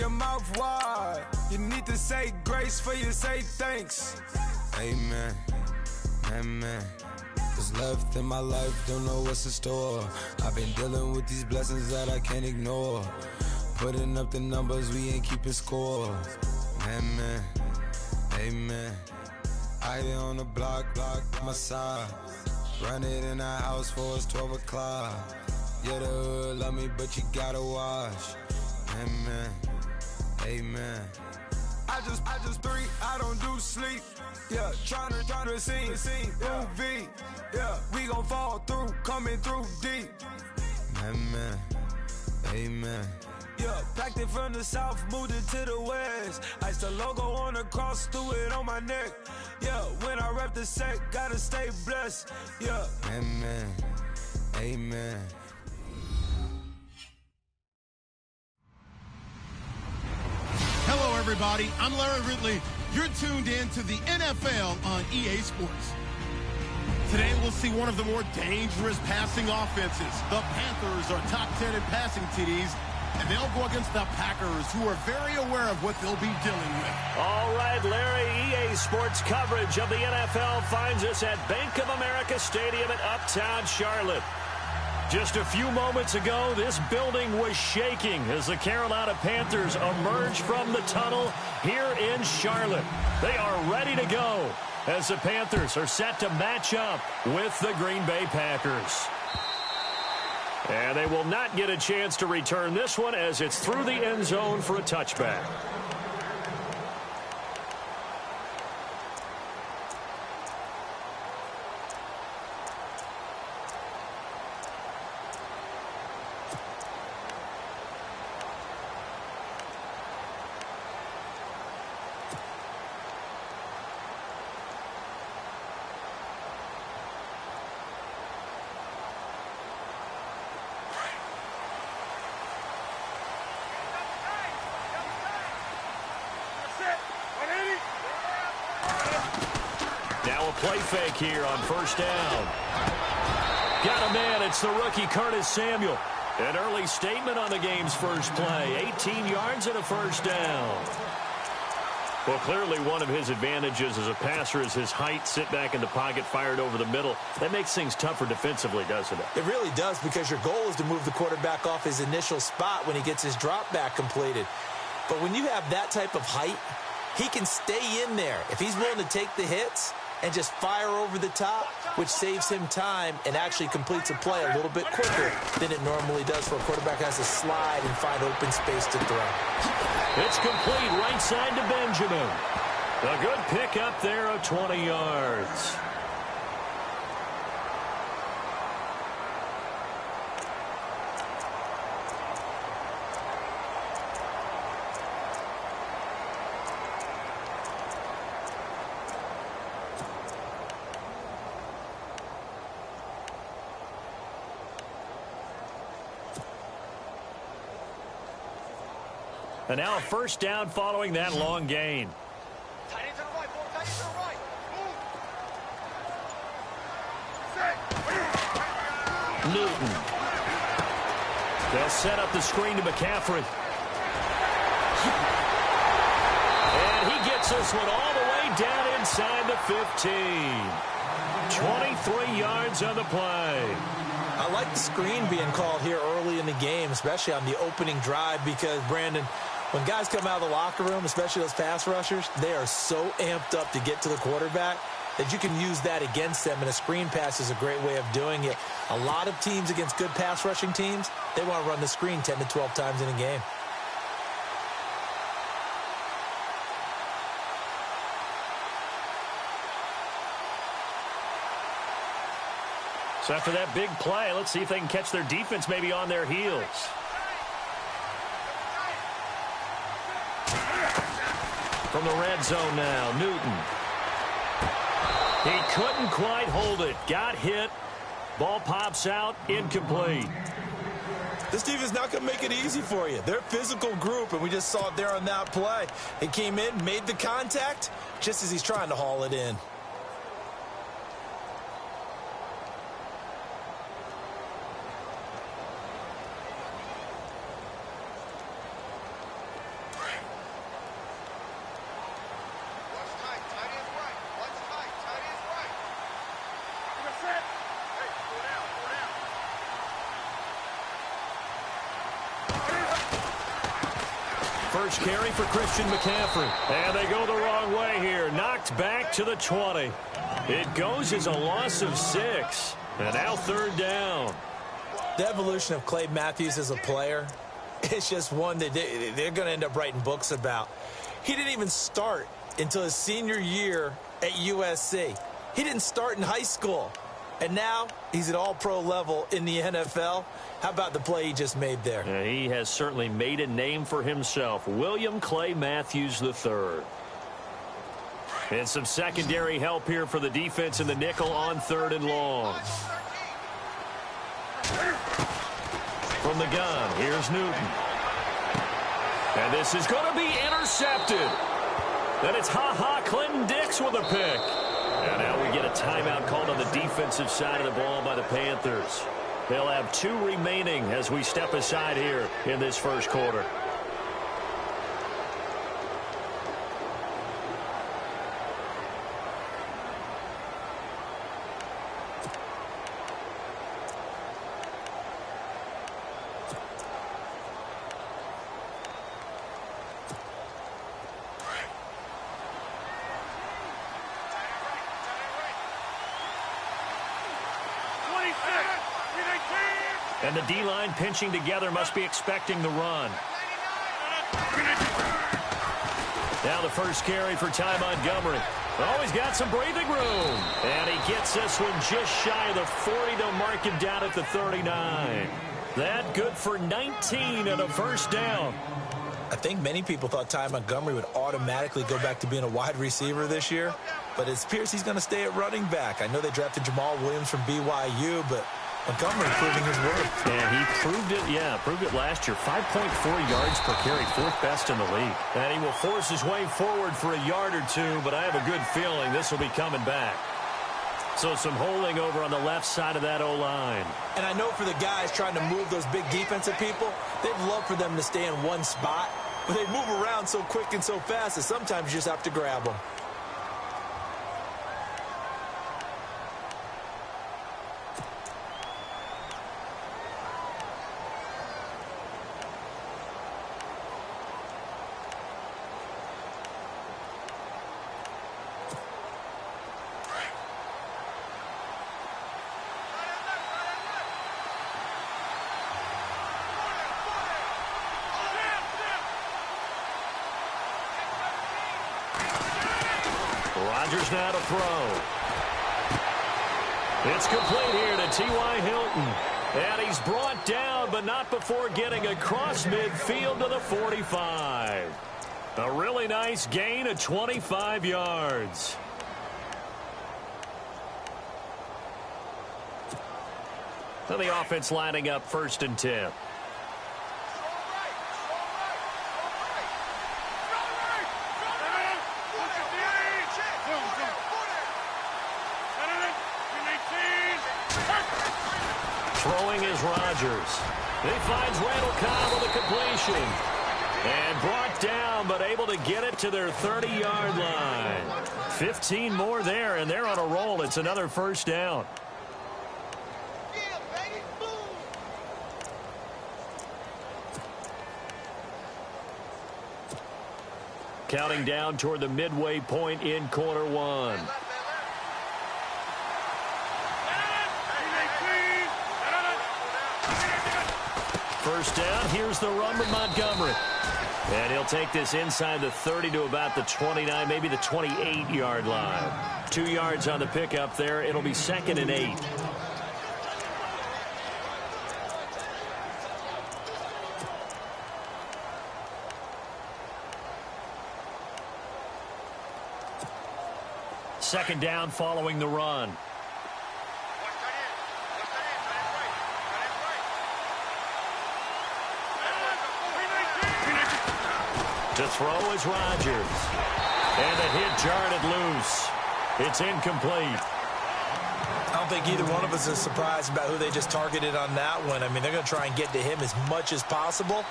your mouth wide. You need to say grace for you say thanks. Amen, amen. What's left in my life, don't know what's in store. I've been dealing with these blessings that I can't ignore. Putting up the numbers, we ain't keeping score. Amen, amen. I here on the block, my side. Run it in the house for it's 12 o'clock. Yeah, the hood love me, but you gotta watch. Amen, amen. I just three, I don't do sleep. Yeah, tryna see, movie. Yeah, we gon' fall through, coming through deep. Amen, amen. Yeah, packed it from the south, moved it to the west. Iced the logo on the cross, threw it on my neck. Yeah, when I rep the set, gotta stay blessed. Yeah, amen, amen. Hello, everybody. I'm Larry Ridley. You're tuned in to the NFL on EA Sports. Today, we'll see one of the more dangerous passing offenses. The Panthers are top 10 in passing TDs, and they'll go against the Packers, who are very aware of what they'll be dealing with. All right, Larry, EA Sports coverage of the NFL finds us at Bank of America Stadium in Uptown Charlotte. Just a few moments ago, this building was shaking as the Carolina Panthers emerged from the tunnel here in Charlotte. They are ready to go as the Panthers are set to match up with the Green Bay Packers. And they will not get a chance to return this one as it's through the end zone for a touchback. Play fake here on first down. Got a man. It's the rookie Curtis Samuel. An early statement on the game's first play. 18 yards and a first down. Well, clearly one of his advantages as a passer is his height. Sit back in the pocket, fired over the middle. That makes things tougher defensively, doesn't it? It really does, because your goal is to move the quarterback off his initial spot when he gets his drop back completed. But when you have that type of height, he can stay in there. If he's willing to take the hits and just fire over the top, which saves him time and actually completes a play a little bit quicker than it normally does for a quarterback who has to slide and find open space to throw. It's complete right side to Benjamin. A good pickup there of 20 yards. And now a first down following that long gain. Tight end to the right, ball. Tight end to the right. Move. Newton. They'll set up the screen to McCaffrey. And he gets this one all the way down inside the 15. 23 yards on the play. I like the screen being called here early in the game, especially on the opening drive, because, Brandon, when guys come out of the locker room, especially those pass rushers, they are so amped up to get to the quarterback that you can use that against them, and a screen pass is a great way of doing it. A lot of teams against good pass rushing teams, they want to run the screen 10 to 12 times in a game. So after that big play, let's see if they can catch their defense maybe on their heels. From the red zone now, Newton. He couldn't quite hold it. Got hit. Ball pops out, incomplete. This team is not going to make it easy for you. They're a physical group, and we just saw it there on that play. He came in, made the contact, just as he's trying to haul it in. first carry for Christian McCaffrey. And they go the wrong way here. Knocked back to the 20. It goes as a loss of 6. And now third down. The evolution of Clay Matthews as a player, it's just one that they're going to end up writing books about. He didn't even start until his senior year at USC. He didn't start in high school. And now he's at all-pro level in the NFL. How about the play he just made there? Yeah, he has certainly made a name for himself. William Clay Matthews III. And some secondary help here for the defense in the nickel on 3rd and long. From the gun, here's Newton. And this is going to be intercepted. And it's Clinton Dix with a pick. And now we get a timeout called on the defensive side of the ball by the Panthers. They'll have 2 remaining as we step aside here in this first quarter. And the D-line pinching together must be expecting the run. Now the first carry for Ty Montgomery. Oh, he's got some breathing room. And he gets this one just shy of the 40 to mark him down at the 39. That good for 19 and a first down. I think many people thought Ty Montgomery would automatically go back to being a wide receiver this year. But it appears he's going to stay at running back. I know they drafted Jamal Williams from BYU, but Montgomery proving his worth. And he proved it last year. 5.4 yards per carry, 4th best in the league. And he will force his way forward for a yard or 2, but I have a good feeling this will be coming back. So some holding over on the left side of that O-line. And I know for the guys trying to move those big defensive people, they'd love for them to stay in one spot, but they move around so quick and so fast that sometimes you just have to grab them. Rodgers now to throw. It's complete here to T.Y. Hilton. And he's brought down, but not before getting across midfield to the 45. A really nice gain of 25 yards. So the offense lining up 1st and 10. Throwing is Rodgers. He finds Randall Cobb with a completion. And brought down, but able to get it to their 30-yard line. 15 more there, and they're on a roll. It's another first down. Counting down toward the midway point in quarter 1. First down, here's the run with Montgomery. And he'll take this inside the 30 to about the 29, maybe the 28-yard line. 2 yards on the pickup there. It'll be 2nd and 8. Second down following the run. To throw is Rodgers. And the hit jarred loose. It's incomplete. I don't think either one of us is surprised about who they just targeted on that one. I mean, they're going to try and get to him as much as possible.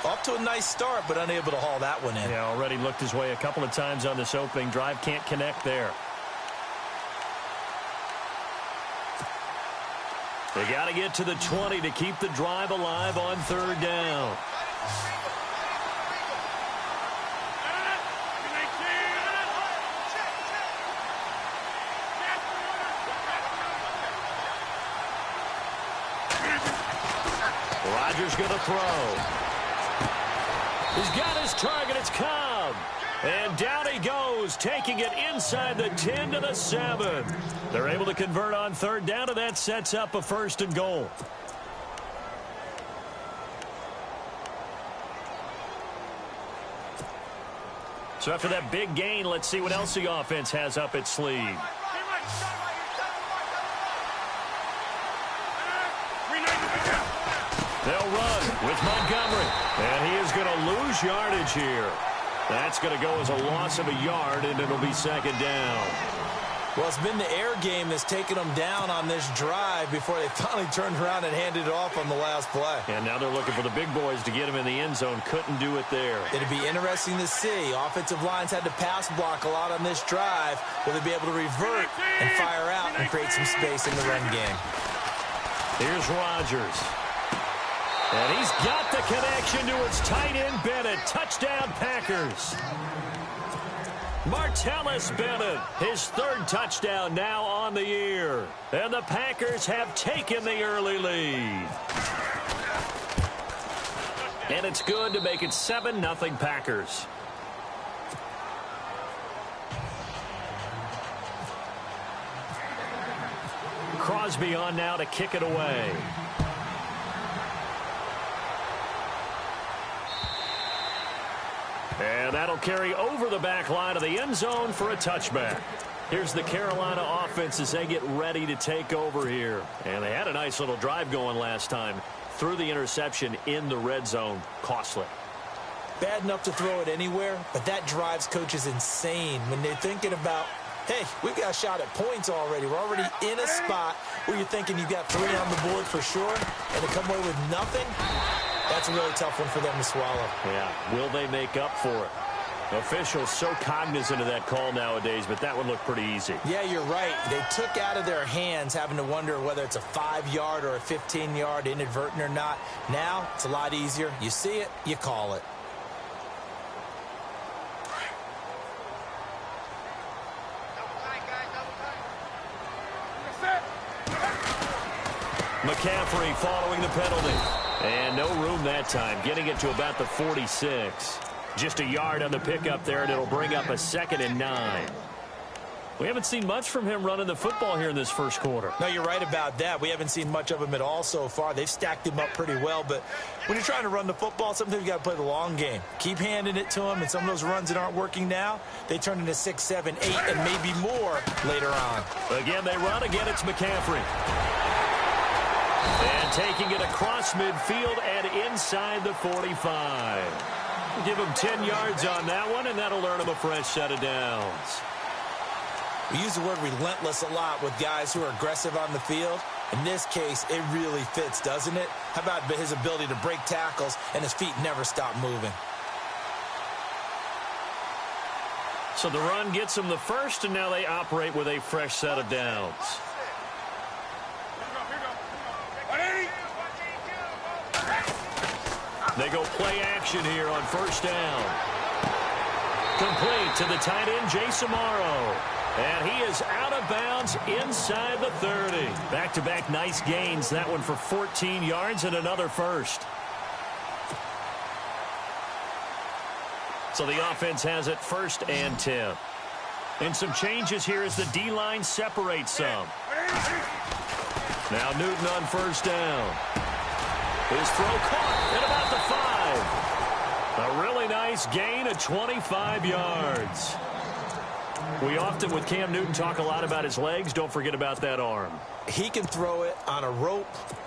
Off to a nice start, but unable to haul that one in. Yeah, already looked his way a couple of times on this opening drive. Can't connect there. They got to get to the 20 to keep the drive alive on 3rd down. Rodgers going to throw. He's got his target. It's Cobb. And down he goes, taking it inside the 10 to the 7. They're able to convert on third down, and that sets up a 1st and goal. So after that big gain, let's see what else the offense has up its sleeve. They'll run with Montgomery, and he is going to lose yardage here. That's going to go as a loss of a yard, and it'll be 2nd down. Well, it's been the air game that's taken them down on this drive before they finally turned around and handed it off on the last play. And now they're looking for the big boys to get him in the end zone. Couldn't do it there. It'd be interesting to see. Offensive lines had to pass block a lot on this drive. Will they be able to revert and fire out and create some space in the run game? Here's Rodgers. And he's got the connection to his tight end, Bennett. Touchdown, Packers. Martellus Bennett, his 3rd touchdown now on the year. And the Packers have taken the early lead. And it's good to make it 7-0 Packers. Crosby on now to kick it away. And that'll carry over the back line of the end zone for a touchback. Here's the Carolina offense as they get ready to take over here. And they had a nice little drive going last time. Threw the interception in the red zone. Costly. Bad enough to throw it anywhere, but that drives coaches insane when they're thinking about, hey, we've got a shot at points already. We're already in a spot where you're thinking you've got 3 on the board for sure, and to come away with nothing, that's a really tough one for them to swallow. Yeah, will they make up for it? Officials so cognizant of that call nowadays, but that one looked pretty easy. Yeah, you're right. They took out of their hands having to wonder whether it's a 5-yard or a 15-yard inadvertent or not. Now, it's a lot easier. You see it, you call it. McCaffrey following the penalty. And no room that time, getting it to about the 46. Just a yard on the pickup there, and it'll bring up a 2nd and 9. We haven't seen much from him running the football here in this first quarter. No, you're right about that. We haven't seen much of him at all so far. They've stacked him up pretty well, but when you're trying to run the football, sometimes you got to play the long game. Keep handing it to him, and some of those runs that aren't working now, they turn into 6, 7, 8, and maybe more later on. Again, they run. Again, it's McCaffrey. And taking it across midfield and inside the 45. Give him 10 yards on that one, and that'll earn him a fresh set of downs. We use the word relentless a lot with guys who are aggressive on the field. In this case, it really fits, doesn't it? How about his ability to break tackles and his feet never stop moving? So the run gets them the first, and now they operate with a fresh set of downs. They go play action here on first down. Complete to the tight end, Jason Morrow. And he is out of bounds inside the 30. Back-to-back nice gains. That one for 14 yards and another first. So the offense has it 1st and 10. And some changes here as the D-line separates some. Now Newton on first down. His throw caught at about the 5. A really nice gain of 25 yards. We often, with Cam Newton, talk a lot about his legs. Don't forget about that arm. He can throw it on a rope.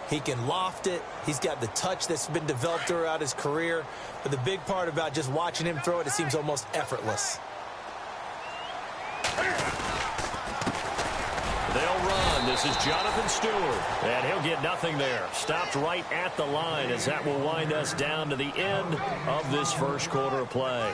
He can loft it. He's got the touch that's been developed throughout his career. But the big part about just watching him throw it, it seems almost effortless. They'll run. This is Jonathan Stewart. And he'll get nothing there. Stopped right at the line as that will wind us down to the end of this first quarter of play.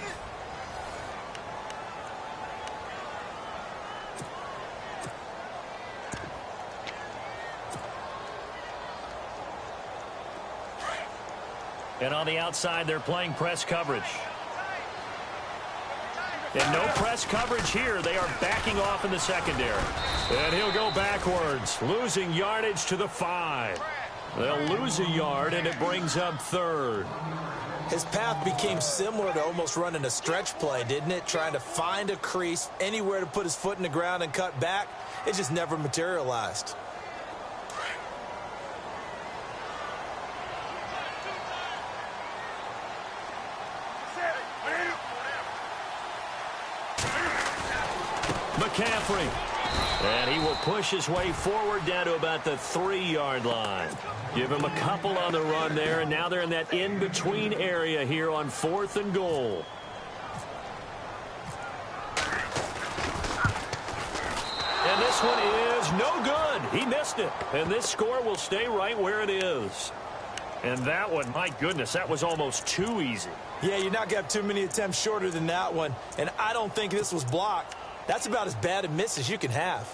And on the outside, they're playing press coverage. And no press coverage here. They are backing off in the secondary. And he'll go backwards, losing yardage to the 5. They'll lose a yard, and it brings up third. His path became similar to almost running a stretch play, didn't it? Trying to find a crease, anywhere to put his foot in the ground and cut back. It just never materialized. McCaffrey. And he will push his way forward down to about the 3-yard line. Give him a couple on the run there, and now they're in that in-between area here on 4th and goal. And this one is no good. He missed it. And this score will stay right where it is. And that one, my goodness, that was almost too easy. Yeah, you're not going to have too many attempts shorter than that one. And I don't think this was blocked. That's about as bad a miss as you can have.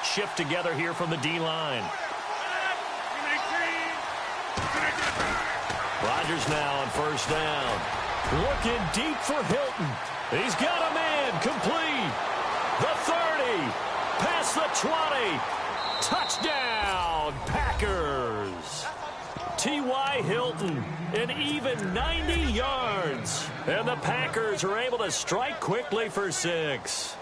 Shift together here from the D-line. Rodgers now on 1st down. Looking deep for Hilton. He's got a man complete. The 30. Past the 20. Touchdown, Packers. T.Y. Hilton, an even 90 yards. And the Packers are able to strike quickly for 6.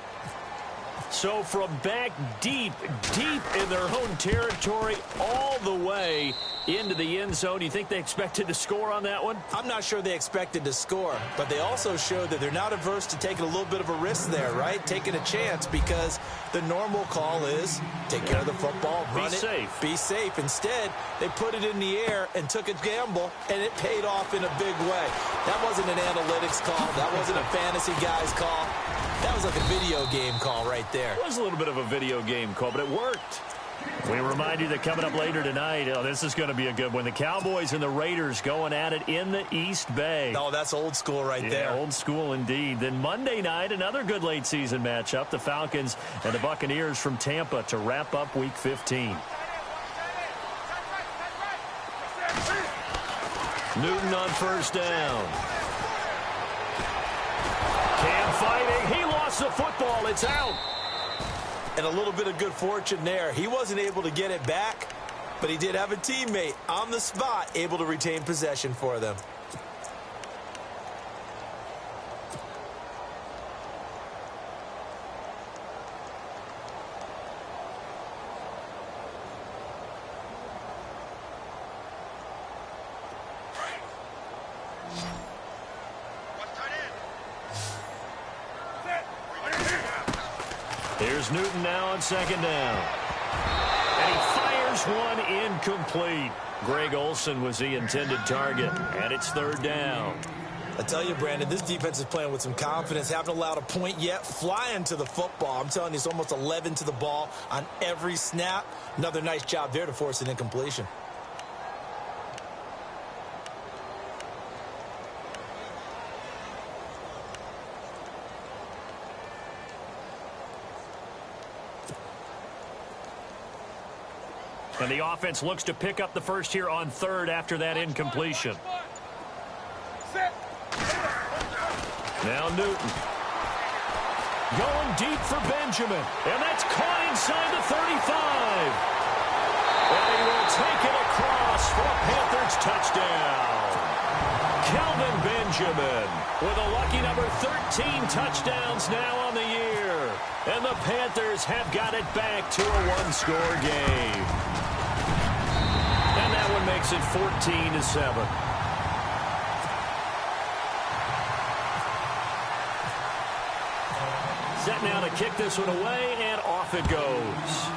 So from back deep in their own territory, all the way into the end zone, you think they expected to score on that one? I'm not sure they expected to score, but they also showed that they're not averse to taking a little bit of a risk there, right? Taking a chance, because the normal call is take care of the football, run it, be safe. Instead, they put it in the air and took a gamble, and it paid off in a big way. That wasn't an analytics call. That wasn't a fantasy guy's call. That was like a video game call right there. It was a little bit of a video game call, but it worked. We remind you that coming up later tonight, this is going to be a good one. The Cowboys and the Raiders going at it in the East Bay. Oh, that's old school right there. Old school indeed. Then Monday night, another good late season matchup. The Falcons and the Buccaneers from Tampa to wrap up Week 15. Newton on 1st down. Cam fighting. He lost the football. It's out. And a little bit of good fortune there. He wasn't able to get it back, but he did have a teammate on the spot able to retain possession for them. Here's Newton now on 2nd down. And he fires one incomplete. Greg Olsen was the intended target, and it's 3rd down. I tell you, Brandon, this defense is playing with some confidence. Haven't allowed a point yet. Flying to the football. I'm telling you, it's almost 11 to the ball on every snap. Another nice job there to force an incompletion. And the offense looks to pick up the first here on 3rd after that incompletion. Now Newton. Going deep for Benjamin. And that's caught inside the 35. And he will take it across for a Panthers touchdown. Kelvin Benjamin with a lucky number 13 touchdowns now on the year. And the Panthers have got it back to a one-score game. And that one makes it 14-7. Set now to kick this one away, and off it goes.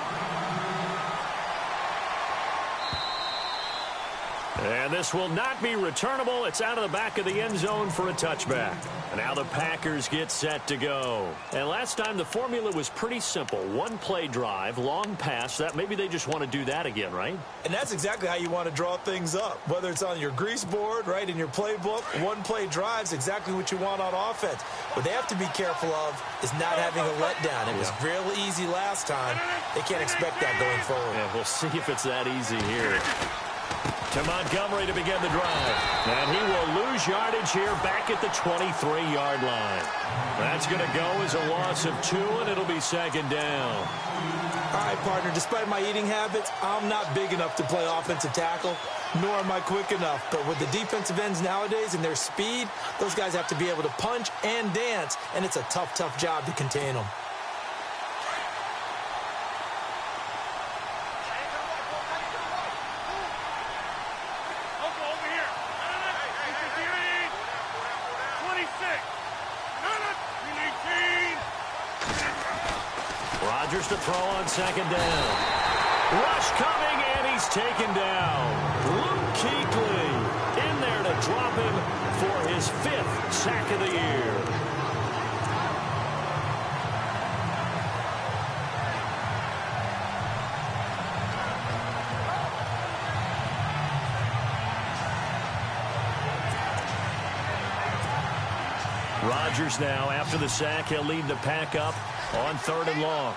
And this will not be returnable. It's out of the back of the end zone for a touchback. And now the Packers get set to go. And last time the formula was pretty simple. One-play drive, long pass. That maybe they just want to do that again, right? And that's exactly how you want to draw things up. Whether it's on your grease board, right, in your playbook, one-play drive's exactly what you want on offense. What they have to be careful of is not having a letdown. It was real easy last time. They can't expect that going forward. Yeah, we'll see if it's that easy here. To Montgomery to begin the drive. And he will lose yardage here back at the 23-yard line. That's going to go as a loss of 2, and it'll be second down. All right, partner, despite my eating habits, I'm not big enough to play offensive tackle, nor am I quick enough. But with the defensive ends nowadays and their speed, those guys have to be able to punch and dance, and it's a tough, tough job to contain them. Rodgers to throw on second down. Rush coming, and he's taken down. Luke Kuechly in there to drop him for his 5th sack of the year. Rodgers now, after the sack, he'll lead the pack up on 3rd and long.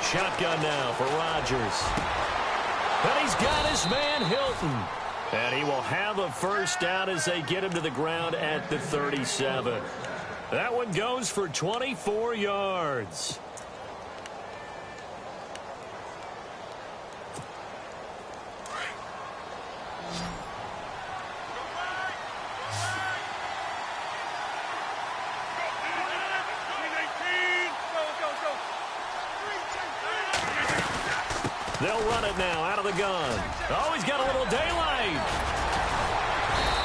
Shotgun now for Rodgers. And he's got his man Hilton. And he will have a first down as they get him to the ground at the 37. That one goes for 24 yards. They'll run it now out of the gun. Oh, he's got a little daylight.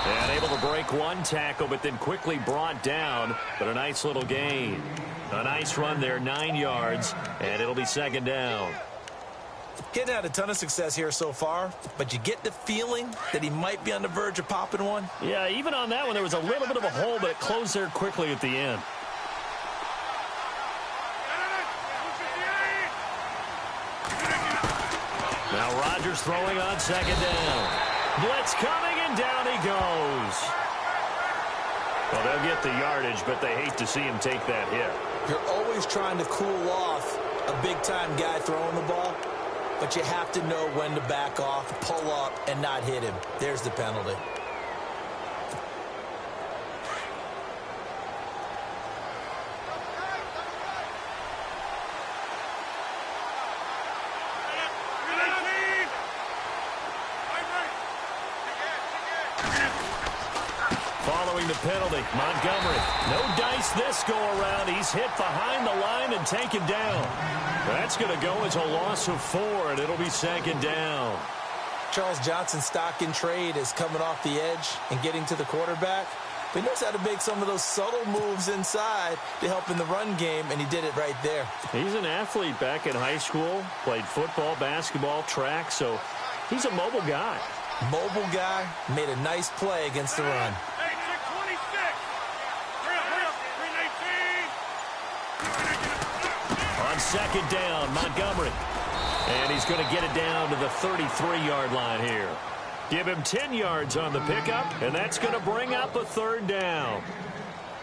And able to break one tackle, but then quickly brought down. But a nice little gain. A nice run there, 9 yards, and it'll be second down. Getting had a ton of success here so far, but you get the feeling that he might be on the verge of popping one. Yeah, even on that one, there was a little bit of a hole, but it closed there quickly at the end. Now Rodgers throwing on second down. Blitz coming, and down he goes. Well, they'll get the yardage, but they hate to see him take that hit. You're always trying to cool off a big-time guy throwing the ball, but you have to know when to back off, pull up, and not hit him. There's the penalty. Following the penalty, Montgomery. No dice this go-around. He's hit behind the line and taken down. That's going to go as a loss of 4, and it'll be second down. Charles Johnson's stock in trade is coming off the edge and getting to the quarterback. But he knows how to make some of those subtle moves inside to help in the run game, and he did it right there. He's an athlete back in high school, played football, basketball, track, so he's a mobile guy. Mobile guy, made a nice play against the run. On second down, Montgomery. And he's going to get it down to the 33-yard line here. Give him 10 yards on the pickup, and that's going to bring up a 3rd down.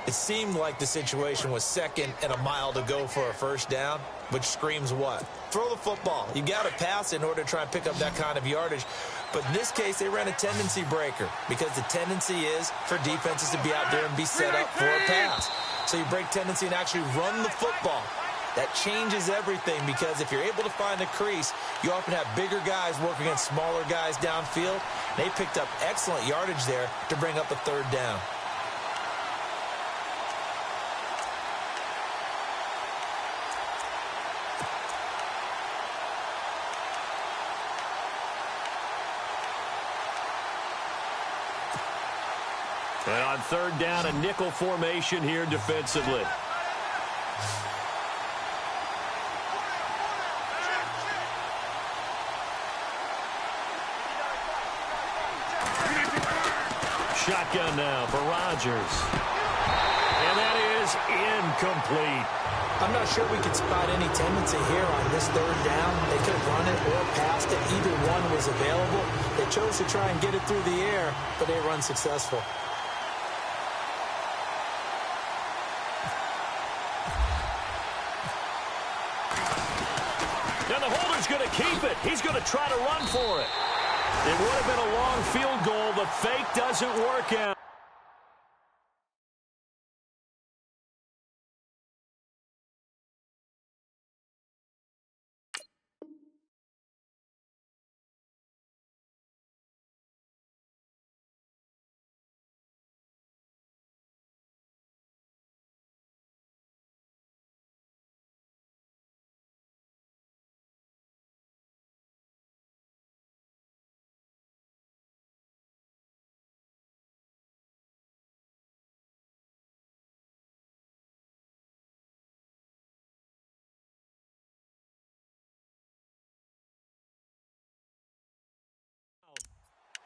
It seemed like the situation was 2nd and a mile to go for a first down, which screams what? Throw the football. You got to pass in order to try and pick up that kind of yardage. But in this case, they ran a tendency breaker because the tendency is for defenses to be out there and be set up for a pass. So you break tendency and actually run the football. That changes everything because if you're able to find a crease, you often have bigger guys working against smaller guys downfield. They picked up excellent yardage there to bring up a 3rd down. And on 3rd down, a nickel formation here defensively. Shotgun now for Rodgers. And that is incomplete. I'm not sure we could spot any tendency here on this 3rd down. They could have run it or passed it. Either one was available. They chose to try and get it through the air, but they were unsuccessful. keep it. He's going to try to run for it. It would have been a long field goal. The fake doesn't work out.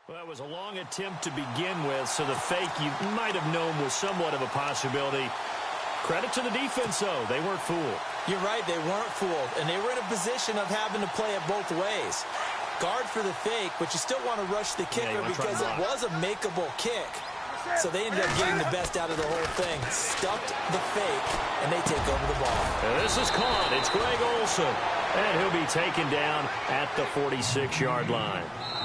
Well, that was a long attempt to begin with, so the fake you might have known was somewhat of a possibility. Credit to the defense, though. They weren't fooled. You're right, they weren't fooled, and they were in a position of having to play it both ways. Guard for the fake, but you still want to rush the kicker because it was a makeable kick. So they ended up getting the best out of the whole thing. Stuffed the fake, and they take over the ball. And this is caught. It's Greg Olsen, and he'll be taken down at the 46-yard line.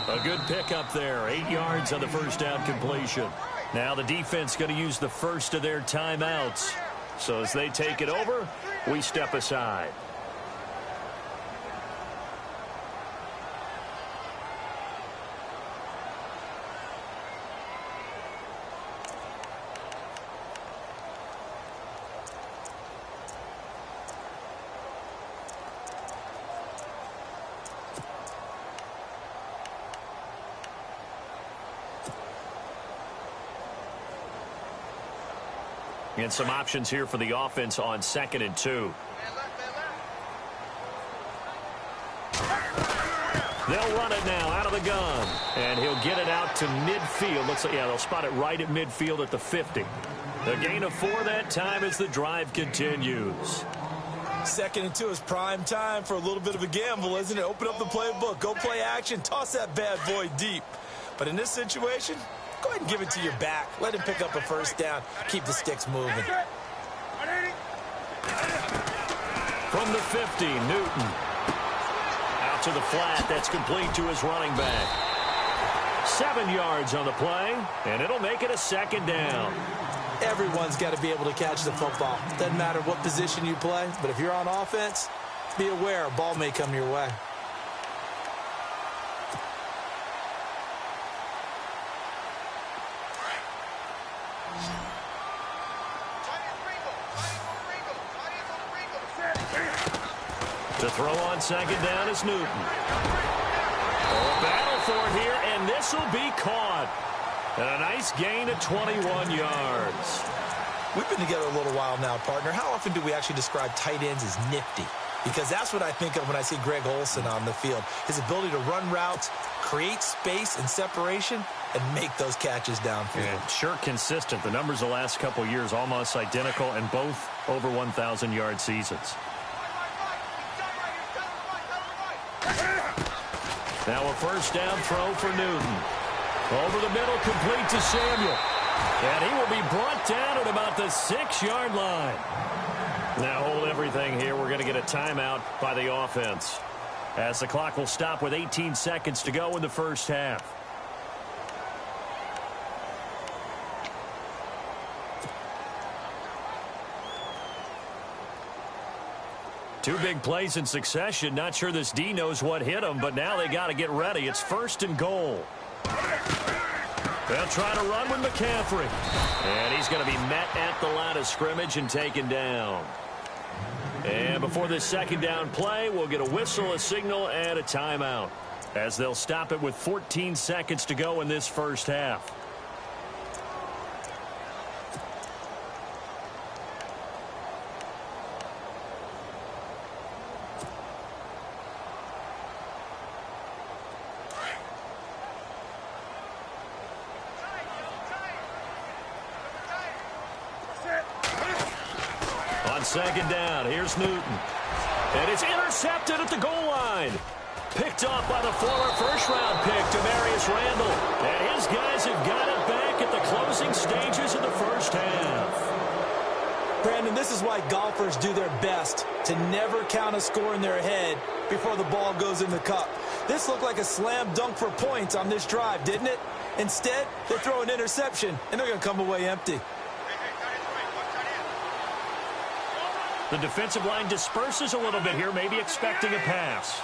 A good pickup there. 8 yards on the first down completion. Now the defense going to use the first of their timeouts. So as they take it over, we step aside. And some options here for the offense on 2nd and 2. They'll run it now out of the gun. And he'll get it out to midfield. Looks like, yeah, they'll spot it right at midfield at the 50. The gain of 4 that time as the drive continues. 2nd and 2 is prime time for a little bit of a gamble, isn't it? Open up the playbook. Go play action. Toss that bad boy deep. But in this situation, go ahead and give it to your back. Let him pick up a first down. Keep the sticks moving. From the 50, Newton. Out to the flat. That's complete to his running back. 7 yards on the play, and it'll make it a 2nd down. Everyone's got to be able to catch the football. Doesn't matter what position you play, but if you're on offense, be aware a ball may come your way. To throw on 2nd down is Newton. Oh, battle for it here, and this will be caught. And a nice gain of 21 yards. We've been together a little while now, partner. How often do we actually describe tight ends as nifty? Because that's what I think of when I see Greg Olsen on the field. His ability to run routes, create space and separation, and make those catches downfield. Yeah, sure consistent. The numbers the last couple of years almost identical, and both over 1,000-yard seasons. Now a first down throw for Newton. Over the middle, complete to Samuel. And he will be brought down at about the 6-yard line. Now hold everything here. We're going to get a timeout by the offense, as the clock will stop with 18 seconds to go in the first half. Two big plays in succession. Not sure this D knows what hit him, but now they got to get ready. It's 1st and goal. They'll try to run with McCaffrey. And he's going to be met at the line of scrimmage and taken down. And before this 2nd down play, we'll get a whistle, a signal, and a timeout, as they'll stop it with 14 seconds to go in this first half. On 2nd down, here's Newton. And it's intercepted at the goal line. Picked off by the former first-round pick, Demarius Randall. And his guys have got it back at the closing stages of the first half. Brandon, this is why why golfers do their best to never count a score in their head before the ball goes in the cup. This looked like a slam dunk for points on this drive, didn't it? Instead, they throw an interception, and they're going to come away empty. The defensive line disperses a little bit here, maybe expecting a pass.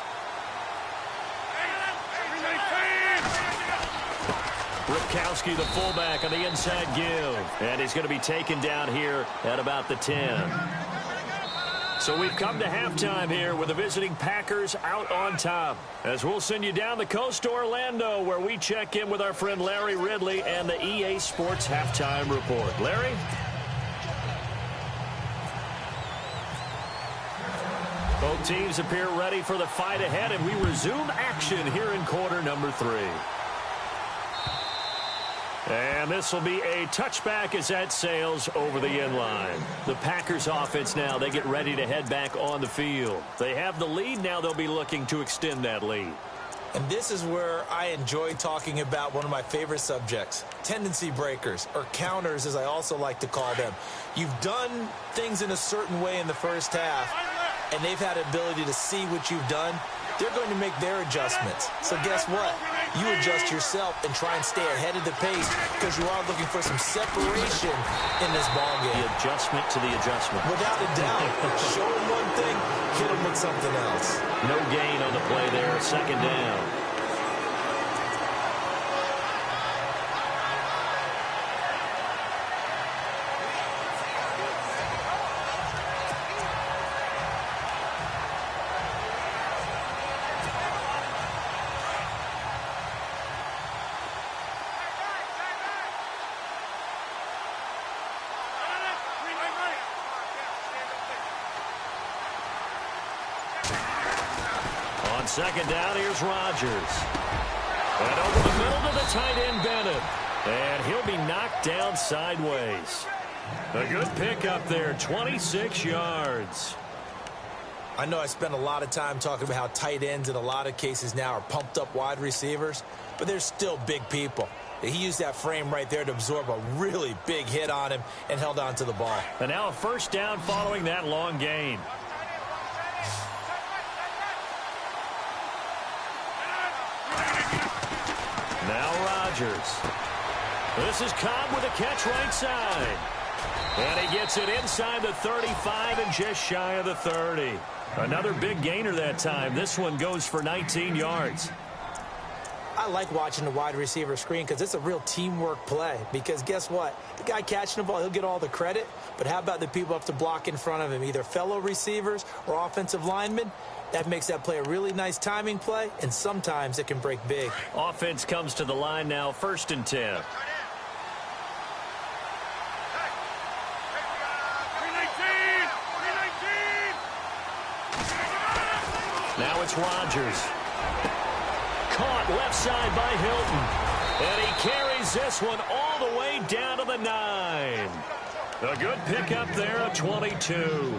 Ripkowski, the fullback, on the inside give. And he's going to be taken down here at about the 10. So we've come to halftime here with the visiting Packers out on top. As we'll send you down the coast to Orlando, where we check in with our friend Larry Ridley and the EA Sports Halftime Report. Larry? Both teams appear ready for the fight ahead, and we resume action here in quarter number 3. And this will be a touchback as that sails over the end line. The Packers offense now, they get ready to head back on the field. They have the lead. Now they'll be looking to extend that lead. And this is where I enjoy talking about one of my favorite subjects, tendency breakers, or counters as I also like to call them. You've done things in a certain way in the first half, and they've had the ability to see what you've done. They're going to make their adjustments. So guess what? You adjust yourself and try and stay ahead of the pace because you are looking for some separation in this ballgame. The adjustment to the adjustment. Without a doubt. Show them one thing, hit them with something else. No gain on the play there. Second down. On second down, here's Rodgers. And over the middle to the tight end, Bennett. And he'll be knocked down sideways. A good pickup there, 26 yards. I know I spent a lot of time talking about how tight ends in a lot of cases now are pumped up wide receivers, but they're still big people. He used that frame right there to absorb a really big hit on him and held on to the ball. And now a first down following that long gain. Now Rodgers. This is Cobb with a catch right side. And he gets it inside the 35 and just shy of the 30. Another big gainer that time. This one goes for 19 yards. I like watching the wide receiver screen because it's a real teamwork play. Because guess what? The guy catching the ball, he'll get all the credit. But how about the people up to block in front of him, either fellow receivers or offensive linemen? That makes that play a really nice timing play, and sometimes it can break big. Offense comes to the line now, 1st and 10. Now it's Rodgers. Caught left side by Hilton. And he carries this one all the way down to the 9. A good pickup there of 22.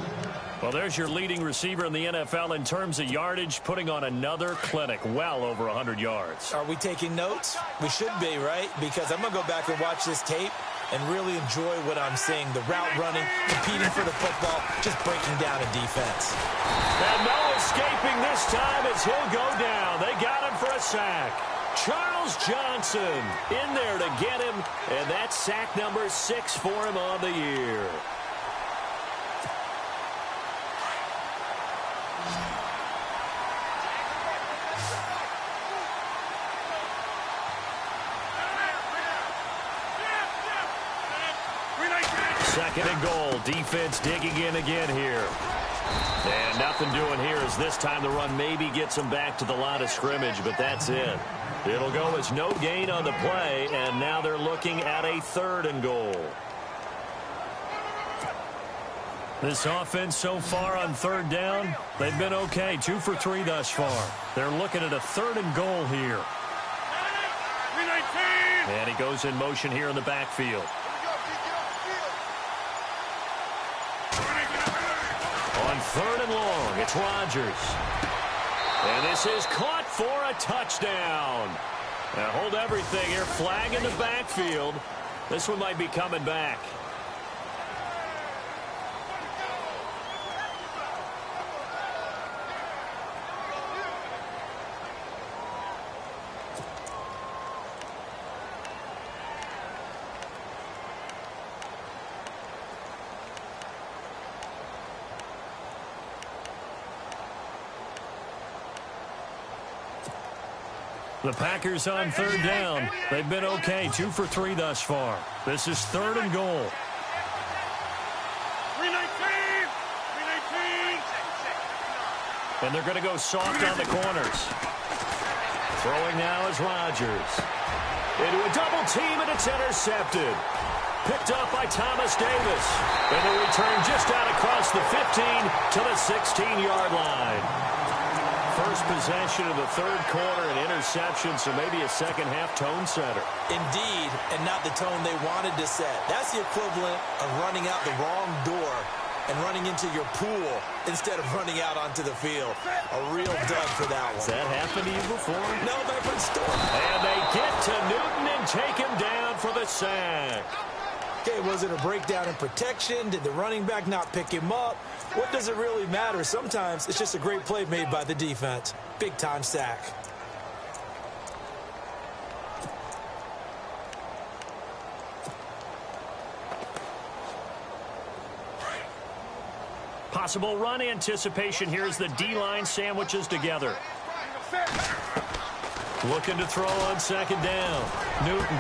Well, there's your leading receiver in the NFL in terms of yardage, putting on another clinic, well over 100 yards. Are we taking notes? We should be, right? Because I'm going to go back and watch this tape and really enjoy what I'm seeing. The route running, competing for the football, just breaking down a defense. And no escaping this time as he'll go down. They got him for a sack. Charles Johnson in there to get him, and that's sack number 6 for him on the year. Second and goal. Defense digging in again here. And nothing doing here as this time the run maybe gets them back to the line of scrimmage, but that's it. It'll go as no gain on the play, and now they're looking at a 3rd and goal. This offense so far on 3rd down, they've been okay. 2 for 3 thus far. They're looking at a 3rd and goal here. And he goes in motion here in the backfield. On 3rd and long, it's Rodgers. And this is caught for a touchdown. Now hold everything here. Flag in the backfield. This one might be coming back. The Packers on third down. They've been okay, 2 for 3 thus far. This is 3rd and goal. 319! And they're going to go soft on the corners. Throwing now is Rodgers. Into a double team, and it's intercepted. Picked up by Thomas Davis. And the return just out across the 15 to the 16-yard line. First possession of the third quarter, an interception, so maybe a second-half tone setter. Indeed, and not the tone they wanted to set. That's the equivalent of running out the wrong door and running into your pool instead of running out onto the field. A real dud for that one. Has that happened to you before? No, but for Storm. And they get to Newton and take him down for the sack. Okay, was it a breakdown in protection? Did the running back not pick him up? What does it really matter? Sometimes it's just a great play made by the defense. Big-time sack. Possible run anticipation here as the D-line sandwiches together. Looking to throw on second down. Newton.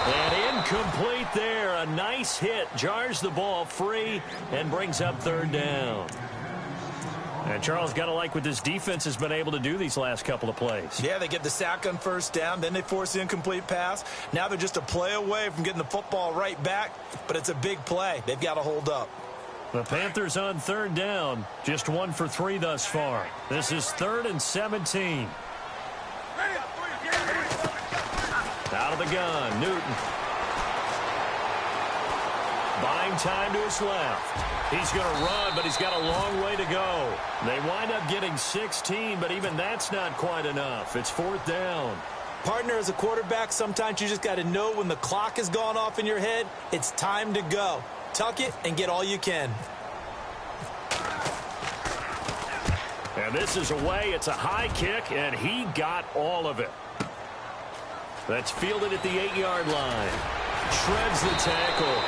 And incomplete there. A nice hit. Jars the ball free and brings up third down. And Charles, got to like what this defense has been able to do these last couple of plays. Yeah, they get the sack on first down. Then they force the incomplete pass. Now they're just a play away from getting the football right back. But it's a big play. They've got to hold up. The Panthers on third down. Just 1 for 3 thus far. This is 3rd and 17. Out of the gun, Newton. Buying time to his left. He's going to run, but he's got a long way to go. They wind up getting 16, but even that's not quite enough. It's 4th down. Partner, as a quarterback, sometimes you just got to know when the clock has gone off in your head, it's time to go. Tuck it and get all you can. And this is away. It's a high kick, and he got all of it. That's fielded at the 8-yard line. Shreds the tackle.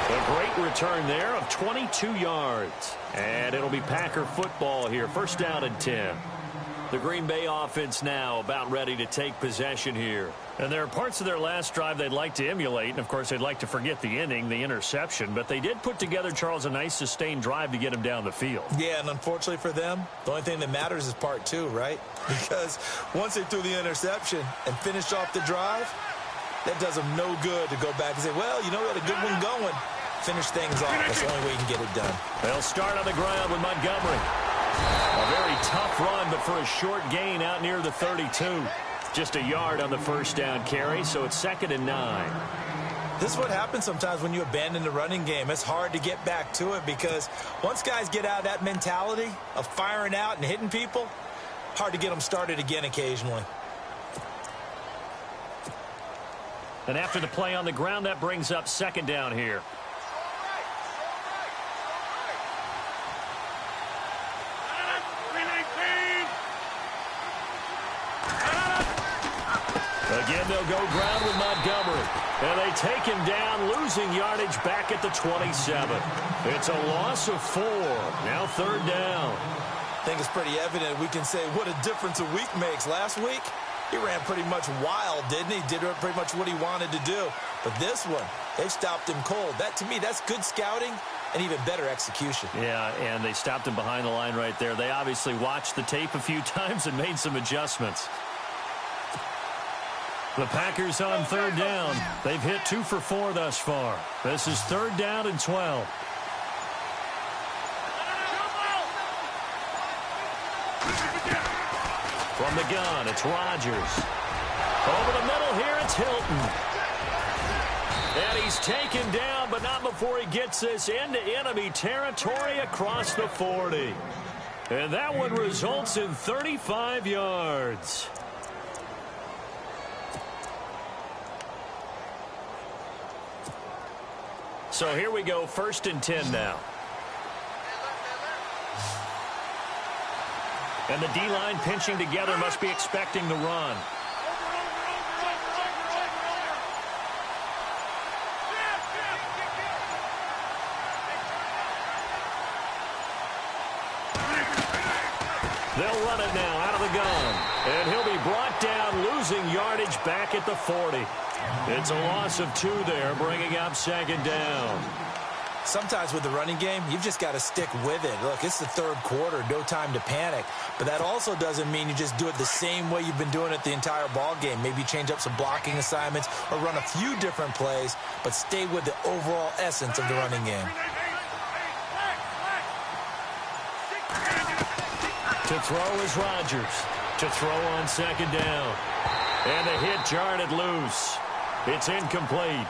A great return there of 22 yards. And it'll be Packer football here. 1st down and 10. The Green Bay offense now about ready to take possession here. And there are parts of their last drive they'd like to emulate. And, of course, they'd like to forget the inning, the interception. But they did put together, Charles, a nice sustained drive to get him down the field. Yeah, and unfortunately for them, the only thing that matters is part 2, right? Because once they threw the interception and finished off the drive, that does them no good to go back and say, well, you know, we had a good one going. Finish things off. That's the only way you can get it done. They'll start on the ground with Montgomery. A very tough run, but for a short gain out near the 32. Just a yard on the 1st down carry, so it's 2nd and 9. This is what happens sometimes when you abandon the running game. It's hard to get back to it because once guys get out of that mentality of firing out and hitting people, hard to get them started again occasionally. And after the play on the ground, that brings up 2nd down here. Again, they'll go ground with Montgomery. And they take him down, losing yardage back at the 27. It's a loss of 4. Now 3rd down. I think it's pretty evident we can say what a difference a week makes. Last week, he ran pretty much wild, didn't he? Did pretty much what he wanted to do. But this one, they stopped him cold. That, to me, that's good scouting and even better execution. Yeah, and they stopped him behind the line right there. They obviously watched the tape a few times and made some adjustments. The Packers on 3rd down. They've hit 2 for 4 thus far. This is 3rd down and 12. From the gun, it's Rodgers. Over the middle here, it's Hilton. And he's taken down, but not before he gets this into enemy territory across the 40. And that one results in 35 yards. So here we go, 1st and 10 now. And the D-line pinching together, must be expecting the run. They'll run it now out of the gun. And he'll be brought down, losing yardage back at the 40. It's a loss of 2 there, bringing up second down. Sometimes with the running game, you've just got to stick with it. Look, it's the third quarter, no time to panic. But that also doesn't mean you just do it the same way you've been doing it the entire ball game. Maybe change up some blocking assignments or run a few different plays, but stay with the overall essence of the running game. To throw is Rodgers. To throw on second down. And the hit jarred loose. It's incomplete.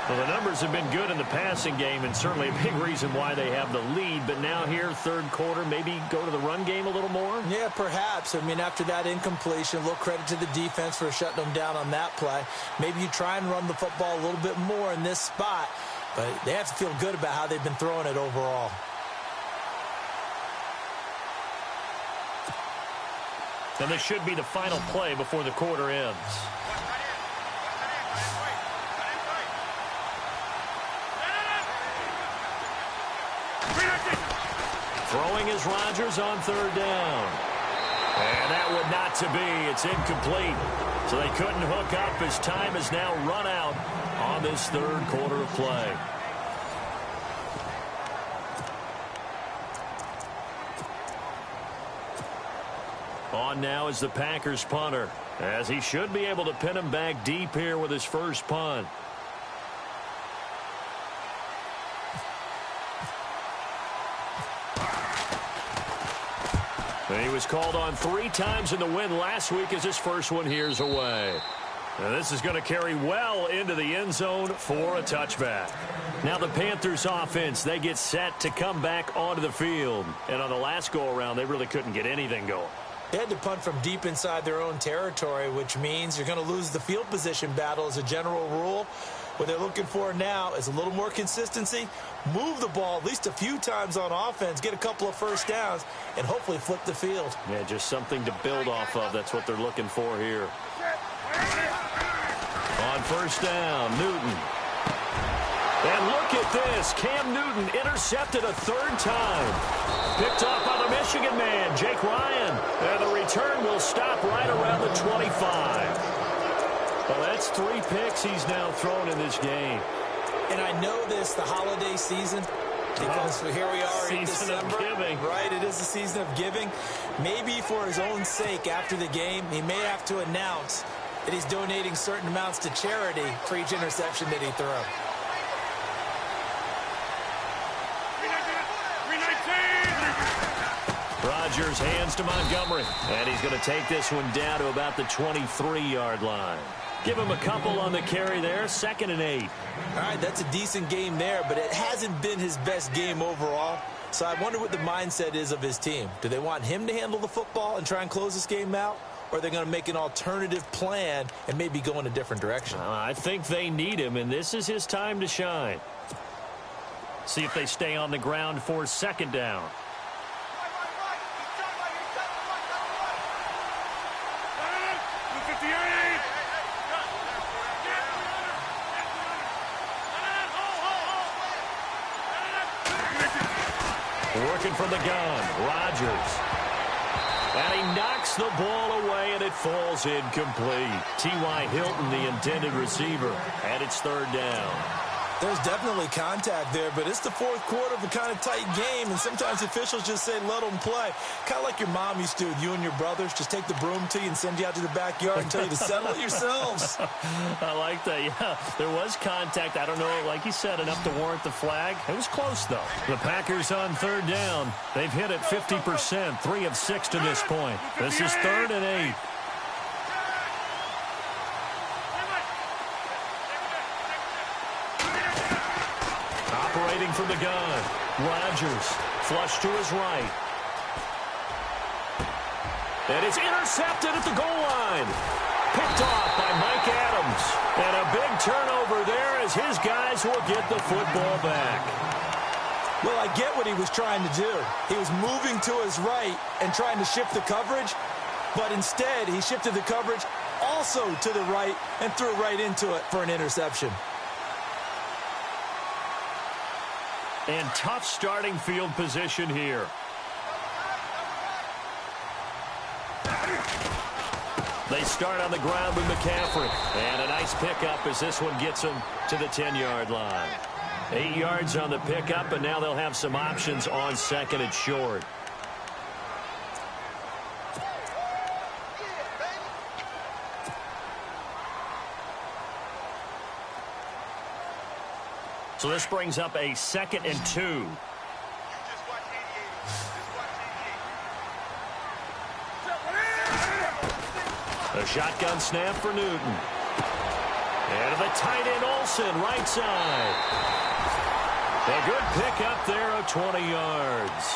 Well, the numbers have been good in the passing game, and certainly a big reason why they have the lead. But now here, third quarter, maybe go to the run game a little more? Yeah, perhaps. I mean, after that incompletion, a little credit to the defense for shutting them down on that play. Maybe you try and run the football a little bit more in this spot, but they have to feel good about how they've been throwing it overall. And this should be the final play before the quarter ends. Throwing is Rodgers on third down. And that would not to be. It's incomplete. So they couldn't hook up as time has now run out on this third quarter of play. On now is the Packers punter, as he should be able to pin him back deep here with his first punt. And he was called on 3 times in the win last week as his first one here's away. And this is going to carry well into the end zone for a touchback. Now the Panthers offense, they get set to come back onto the field. And on the last go-around, they really couldn't get anything going. They had to punt from deep inside their own territory, which means you're going to lose the field position battle as a general rule. What they're looking for now is a little more consistency, move the ball at least a few times on offense, get a couple of first downs, and hopefully flip the field. Yeah, just something to build off of. That's what they're looking for here. On first down, Newton. And look at this. Cam Newton intercepted a 3rd time. Picked off by the Michigan man, Jake Ryan. And the return will stop right around the 25. Well, that's 3 picks he's now thrown in this game. And I know this, the holiday season, because here we are in December. Season of giving. Right, it is the season of giving. Maybe for his own sake after the game, he may have to announce that he's donating certain amounts to charity for each interception that he throws. Rodgers hands to Montgomery. And he's going to take this one down to about the 23-yard line. Give him a couple on the carry there. 2nd and 8. All right, that's a decent game there, but it hasn't been his best game overall. So I wonder what the mindset is of his team. Do they want him to handle the football and try and close this game out? Or are they going to make an alternative plan and maybe go in a different direction? I think they need him, and this is his time to shine. See if they stay on the ground for 2nd down. Working from the gun, Rodgers. And he knocks the ball away, and it falls incomplete. T.Y. Hilton, the intended receiver, and it's 3rd down. There's definitely contact there, but it's the 4th quarter of a kind of tight game, and sometimes officials just say let them play. Kind of like your mom used to with you and your brothers. Just take the broom to you and send you out to the backyard and tell you to settle it yourselves. I like that, yeah. There was contact. I don't know, like you said, enough to warrant the flag. It was close, though. The Packers on 3rd down. They've hit it 50%, 3 of 6 to this point. This is 3rd and 8. Operating from the gun, Rodgers, flush to his right. And it's intercepted at the goal line. Picked off by Mike Adams. And a big turnover there as his guys will get the football back. Well, I get what he was trying to do. He was moving to his right and trying to shift the coverage, but instead he shifted the coverage also to the right and threw right into it for an interception. And tough starting field position here. They start on the ground with McCaffrey. And a nice pickup as this one gets them to the 10-yard line. 8 yards on the pickup, and now they'll have some options on second and short. So this brings up a 2nd and 2. A shotgun snap for Newton. And the tight end Olsen, right side. A good pickup there of 20 yards.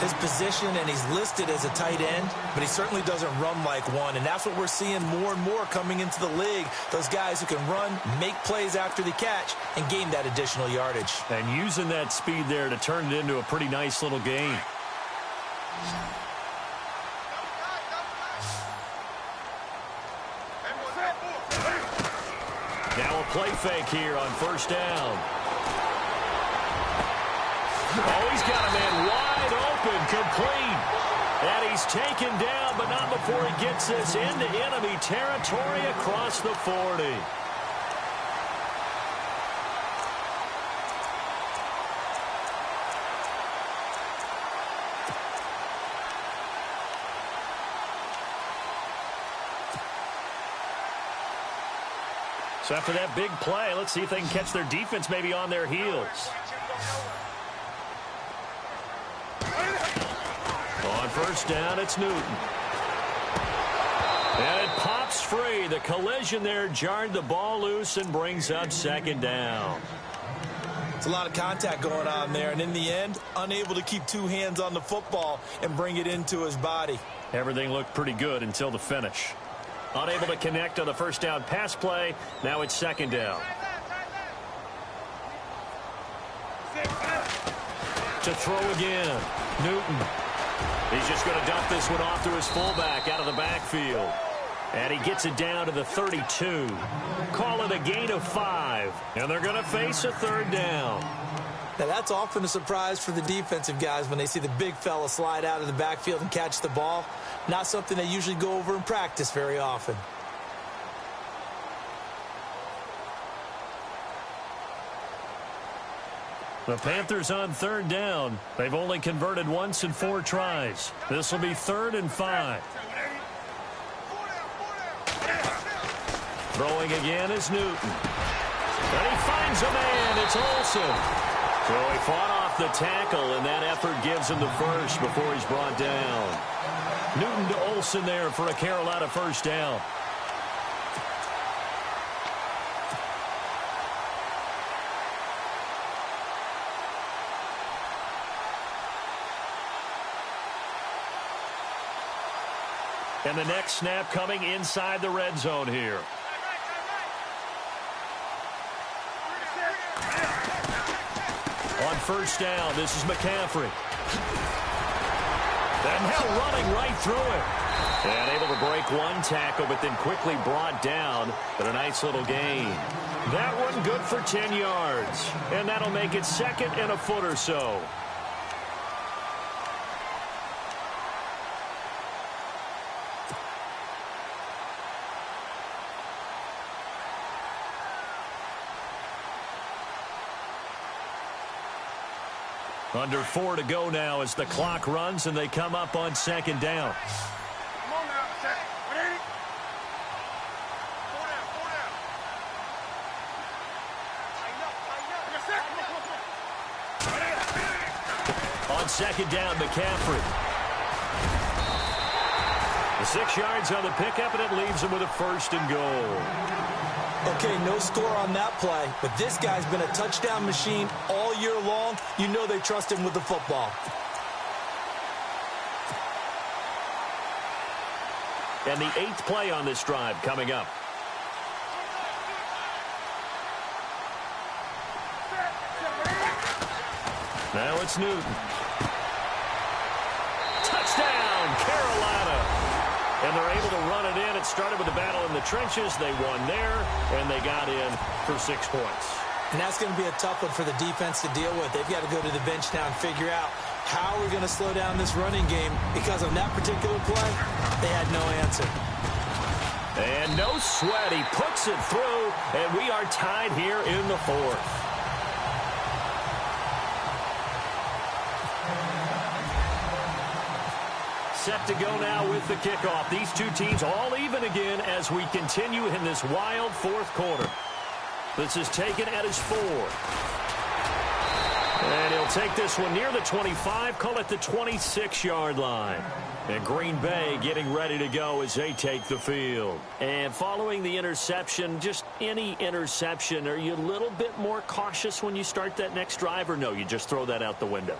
His position, and he's listed as a tight end, but he certainly doesn't run like one, and that's what we're seeing more and more coming into the league. Those guys who can run, make plays after the catch, and gain that additional yardage. And using that speed there to turn it into a pretty nice little gain. Now a play fake here on first down. Oh, he's got a man wide open, complete. And he's taken down, but not before he gets this into enemy territory across the 40. So after that big play, let's see if they can catch their defense maybe on their heels. On first down, it's Newton. And it pops free. The collision there jarred the ball loose and brings up 2nd down. It's a lot of contact going on there, and in the end, unable to keep two hands on the football and bring it into his body. Everything looked pretty good until the finish. Unable to connect on the first down pass play. Now it's 2nd down. To throw again. Newton. He's just going to dump this one off to his fullback out of the backfield. And he gets it down to the 32. Call it a gain of 5. And they're going to face a 3rd down. Now, that's often a surprise for the defensive guys when they see the big fella slide out of the backfield and catch the ball. Not something they usually go over in practice very often. The Panthers on 3rd down. They've only converted once in 4 tries. This will be 3rd and 5. Throwing again is Newton. And he finds a man. It's Olsen. So he fought off the tackle, and that effort gives him the first before he's brought down. Newton to Olsen there for a Carolina first down. And the next snap coming inside the red zone here. On first down, this is McCaffrey. And now running right through it. And able to break one tackle, but then quickly brought down. But a nice little gain. That one good for 10 yards. And that'll make it 2nd and a foot or so. Under 4 to go now as the clock runs and they come up on 2nd down. Come on now, set. Ready? 4 down, 4 down. Tighten up, tighten up. On 2nd down, McCaffrey. The 6 yards on the pickup, and it leaves him with a 1st and goal. Okay, no score on that play, but this guy's been a touchdown machine all year long. You know they trust him with the football. And the 8th play on this drive coming up. Now it's Newton. Touchdown, Carolina. And they're able to run it in. It started with a battle in the trenches. They won there, and they got in for 6 points. And that's going to be a tough one for the defense to deal with. They've got to go to the bench now and figure out how we're going to slow down this running game, because on that particular play, they had no answer. And no sweat. He puts it through, and we are tied here in the fourth. Set to go now with the kickoff. These two teams all even again as we continue in this wild fourth quarter. This is taken at his 4. And he'll take this one near the 25, call it the 26-yard line. And Green Bay getting ready to go as they take the field. And following the interception, just any interception, are you a little bit more cautious when you start that next drive, or no, you just throw that out the window?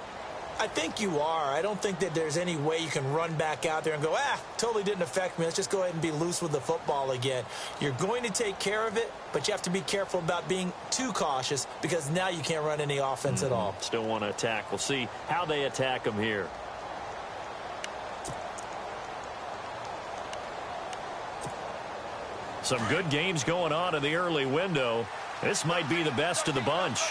I think you are. I don't think that there's any way you can run back out there and go, totally didn't affect me. Let's just go ahead and be loose with the football again. You're going to take care of it, but you have to be careful about being too cautious because now you can't run any offense at all. Still want to attack. We'll see how they attack them here. Some good games going on in the early window. This might be the best of the bunch.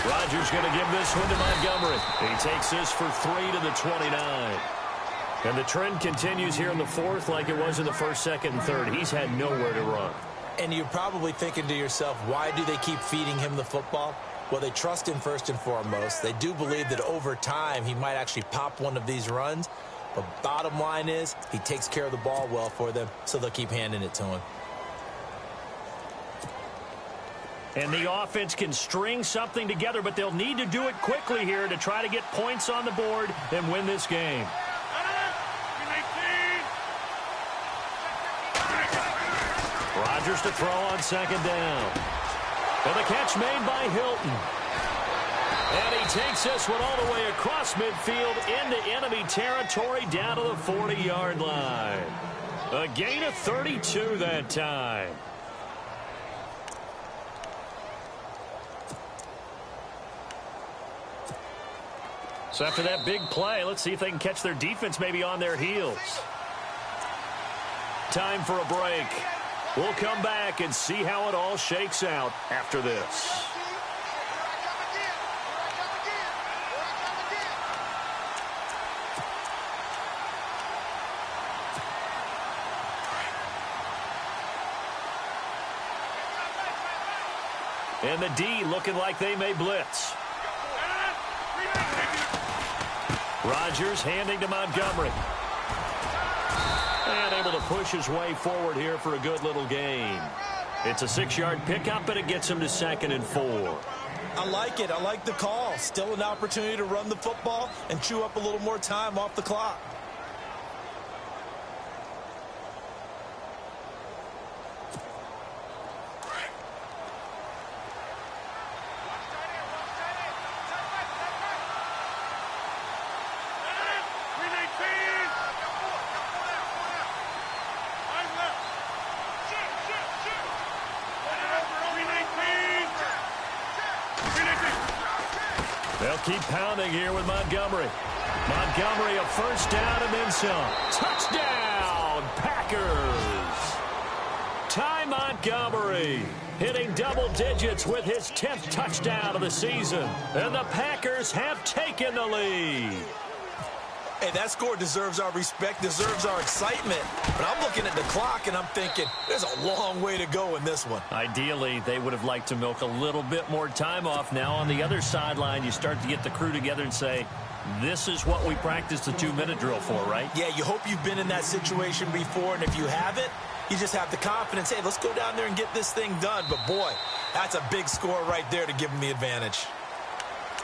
Rodgers going to give this one to Montgomery. He takes this for 3 to the 29. And the trend continues here in the fourth like it was in the first, second, and third. He's had nowhere to run. And you're probably thinking to yourself, why do they keep feeding him the football? Well, they trust him first and foremost. They do believe that over time he might actually pop one of these runs. But bottom line is he takes care of the ball well for them, so they'll keep handing it to him. And the offense can string something together, but they'll need to do it quickly here to try to get points on the board and win this game. Rodgers to throw on second down. And the catch made by Hilton. And he takes this one all the way across midfield into enemy territory down to the 40-yard line. A gain of 32 that time. So after that big play, let's see if they can catch their defense maybe on their heels. Time for a break. We'll come back and see how it all shakes out after this. And the D looking like they may blitz. Rodgers handing to Montgomery. And able to push his way forward here for a good little gain. It's a 6-yard pickup, and it gets him to 2nd and 4. I like it. I like the call. Still an opportunity to run the football and chew up a little more time off the clock. They'll keep pounding here with Montgomery. Montgomery, a first down and then some. Touchdown, Packers. Ty Montgomery hitting double digits with his 10th touchdown of the season. And the Packers have taken the lead. Hey, that score deserves our respect, deserves our excitement. But I'm looking at the clock, and I'm thinking there's a long way to go in this one. Ideally, they would have liked to milk a little bit more time off. Now on the other sideline, you start to get the crew together and say, this is what we practiced the 2-minute drill for, right? Yeah, you hope you've been in that situation before, and if you haven't, you just have the confidence, hey, let's go down there and get this thing done. But, boy, that's a big score right there to give them the advantage.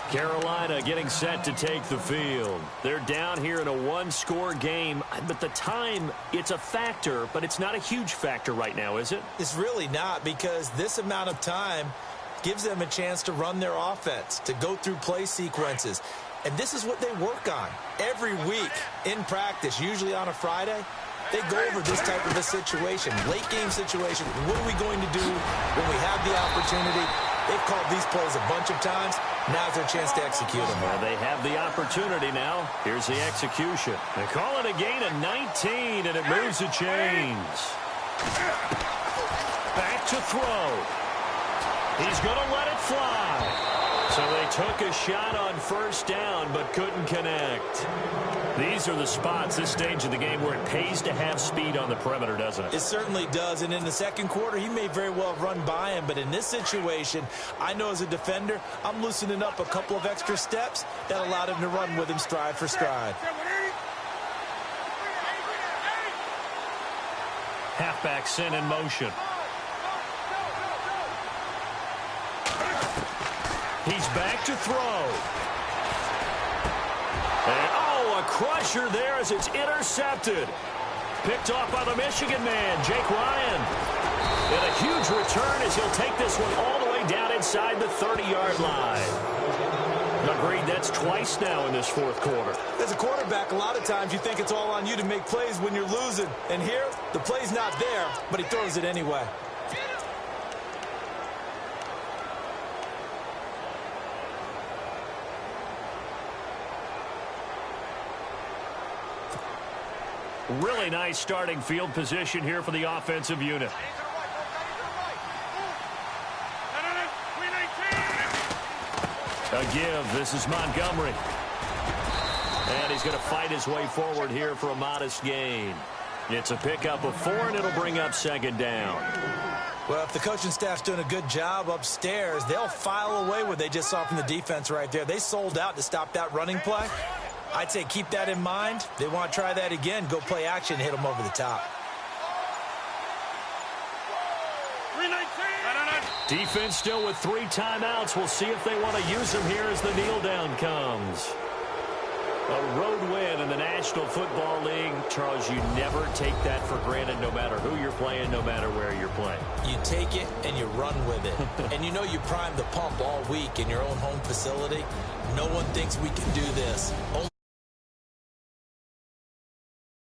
Carolina getting set to take the field. They're down here in a 1-score game, but the time, it's a factor, but it's not a huge factor right now, is it? It's really not, because this amount of time gives them a chance to run their offense, to go through play sequences. And this is what they work on every week in practice, usually on a Friday. They go over this type of a situation, late game situation. What are we going to do when we have the opportunity? They've called these plays a bunch of times. Now's their chance to execute them. Well, they have the opportunity now. Here's the execution. They call it a gain of 19, and it moves the chains. Back to throw. He's going to let it fly. So So they took a shot on first down but couldn't connect. These are the spots, this stage of the game, where it pays to have speed on the perimeter, doesn't it? It certainly does. And in the second quarter, he may very well run by him. But in this situation, I know as a defender, I'm loosening up a couple of extra steps that allowed him to run with him stride for stride. Halfback sent in motion. He's back to throw. And, a crusher there as it's intercepted. Picked off by the Michigan man, Jake Ryan. And a huge return as he'll take this one all the way down inside the 30-yard line. Agreed, that's twice now in this fourth quarter. As a quarterback, a lot of times you think it's all on you to make plays when you're losing. And here, the play's not there, but he throws it anyway. Really nice starting field position here for the offensive unit. A give. This is Montgomery. And he's going to fight his way forward here for a modest gain. It's a pickup of 4, and it'll bring up second down. Well, if the coaching staff's doing a good job upstairs, they'll file away what they just saw from the defense right there. They sold out to stop that running play. I'd say keep that in mind. They want to try that again. Go play action, hit them over the top. Defense still with 3 timeouts. We'll see if they want to use them here as the kneel down comes. A road win in the National Football League. Charles, you never take that for granted no matter who you're playing, no matter where you're playing. You take it and you run with it. And you know you primed the pump all week in your own home facility. No one thinks we can do this. Only